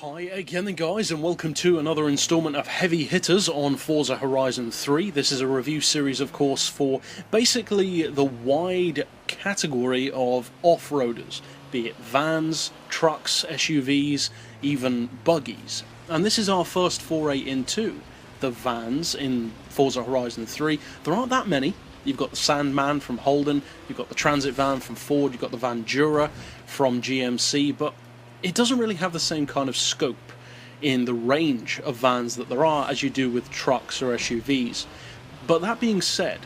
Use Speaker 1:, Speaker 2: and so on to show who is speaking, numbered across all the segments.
Speaker 1: Hi again then guys, and welcome to another installment of Heavy Hitters on Forza Horizon 3. This is a review series, of course, for basically the wide category of off-roaders, be it vans, trucks, SUVs, even buggies. And this is our first foray into the vans in Forza Horizon 3. There aren't that many. You've got the Sandman from Holden, you've got the Transit van from Ford, you've got the Vandura from GMC, but it doesn't really have the same kind of scope in the range of vans that there are as you do with trucks or SUVs. But that being said,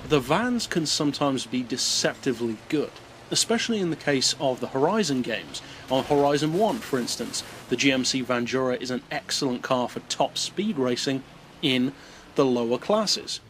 Speaker 1: the vans can sometimes be deceptively good, especially in the case of the Horizon games. On Horizon 1, for instance, the GMC Vandura is an excellent car for top speed racing in the lower classes.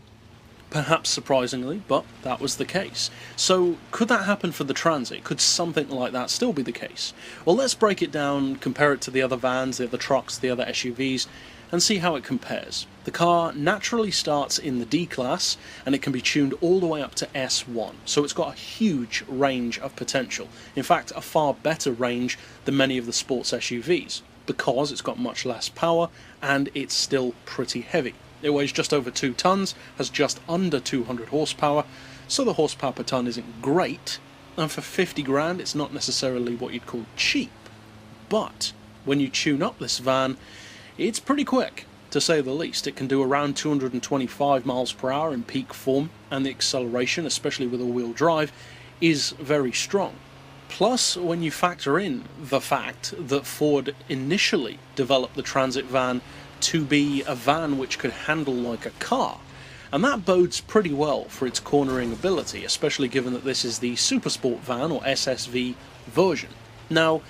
Speaker 1: Perhaps surprisingly, but that was the case. So, could that happen for the Transit? Could something like that still be the case? Well, let's break it down, compare it to the other vans, the other trucks, the other SUVs, and see how it compares. The car naturally starts in the D class, and it can be tuned all the way up to S1, so it's got a huge range of potential. In fact, a far better range than many of the sports SUVs, because it's got much less power, and it's still pretty heavy. It weighs just over 2 tons, has just under 200 horsepower, so the horsepower per ton isn't great, and for 50 grand it's not necessarily what you'd call cheap. But when you tune up this van, it's pretty quick, to say the least. It can do around 225 miles per hour in peak form, and the acceleration, especially with all-wheel drive, is very strong. Plus, when you factor in the fact that Ford initially developed the Transit van to be a van which could handle like a car, and that bodes pretty well for its cornering ability, especially given that this is the Supersport van or SSV version. Now,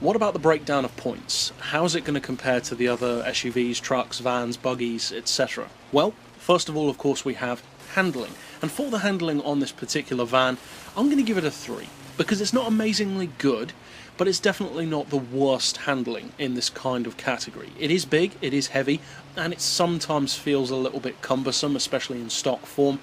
Speaker 1: what about the breakdown of points? How's it going to compare to the other SUVs, trucks, vans, buggies, etc.? Well, first of all, of course, we have handling, and for the handling on this particular van, I'm going to give it a 3, because it's not amazingly good, but it's definitely not the worst handling in this kind of category. It is big, it is heavy, and it sometimes feels a little bit cumbersome, especially in stock form,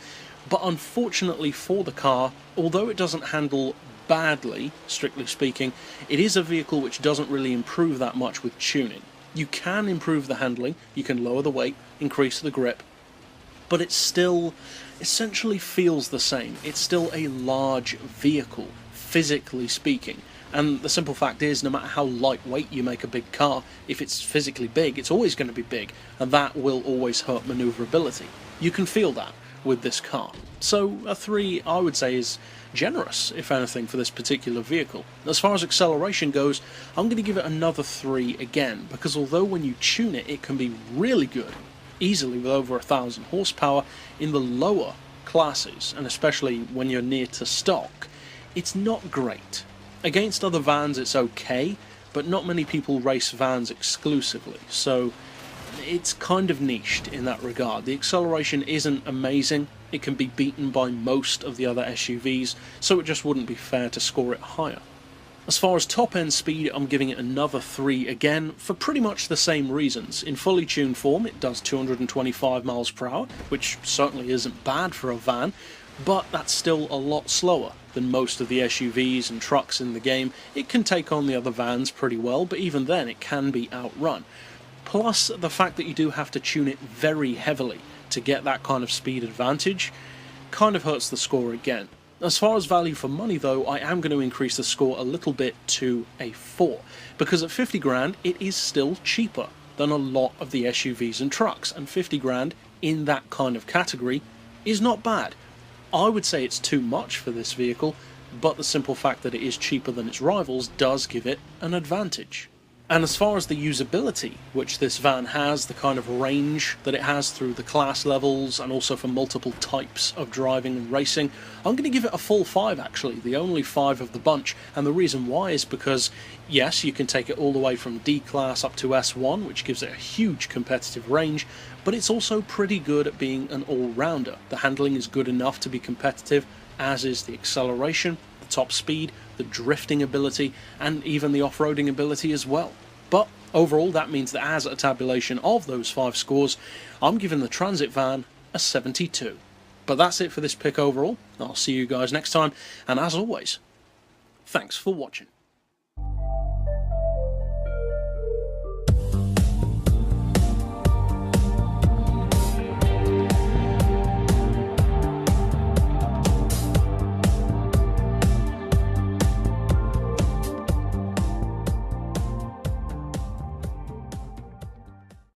Speaker 1: but unfortunately for the car, although it doesn't handle badly, strictly speaking, it is a vehicle which doesn't really improve that much with tuning. You can improve the handling, you can lower the weight, increase the grip, but it still essentially feels the same. It's still a large vehicle, physically speaking. And the simple fact is, no matter how lightweight you make a big car, if it's physically big, it's always going to be big, and that will always hurt manoeuvrability. You can feel that with this car. So a 3, I would say, is generous, if anything, for this particular vehicle. As far as acceleration goes, I'm going to give it another 3 again, because although when you tune it, it can be really good, easily with over 1,000 horsepower in the lower classes, and especially when you're near to stock, it's not great. Against other vans it's okay, but not many people race vans exclusively, so it's kind of niched in that regard. The acceleration isn't amazing, it can be beaten by most of the other SUVs, so it just wouldn't be fair to score it higher. As far as top end speed, I'm giving it another 3 again, for pretty much the same reasons. In fully tuned form it does 225 miles per hour, which certainly isn't bad for a van, but that's still a lot slower than most of the SUVs and trucks in the game. It can take on the other vans pretty well, but even then it can be outrun. Plus, the fact that you do have to tune it very heavily to get that kind of speed advantage kind of hurts the score again. As far as value for money though, I am going to increase the score a little bit to a 4, because at 50 grand it is still cheaper than a lot of the SUVs and trucks, and 50 grand in that kind of category is not bad. I would say it's too much for this vehicle, but the simple fact that it is cheaper than its rivals does give it an advantage. And as far as the usability which this van has, the kind of range that it has through the class levels and also for multiple types of driving and racing, I'm going to give it a full 5 actually, the only 5 of the bunch, and the reason why is because yes, you can take it all the way from D class up to S1, which gives it a huge competitive range, but it's also pretty good at being an all-rounder. The handling is good enough to be competitive, as is the acceleration, the top speed, the drifting ability, and even the off-roading ability as well. But overall that means that as a tabulation of those 5 scores, I'm giving the Transit van a 72. But that's it for this pick overall. I'll see you guys next time, and as always, thanks for watching.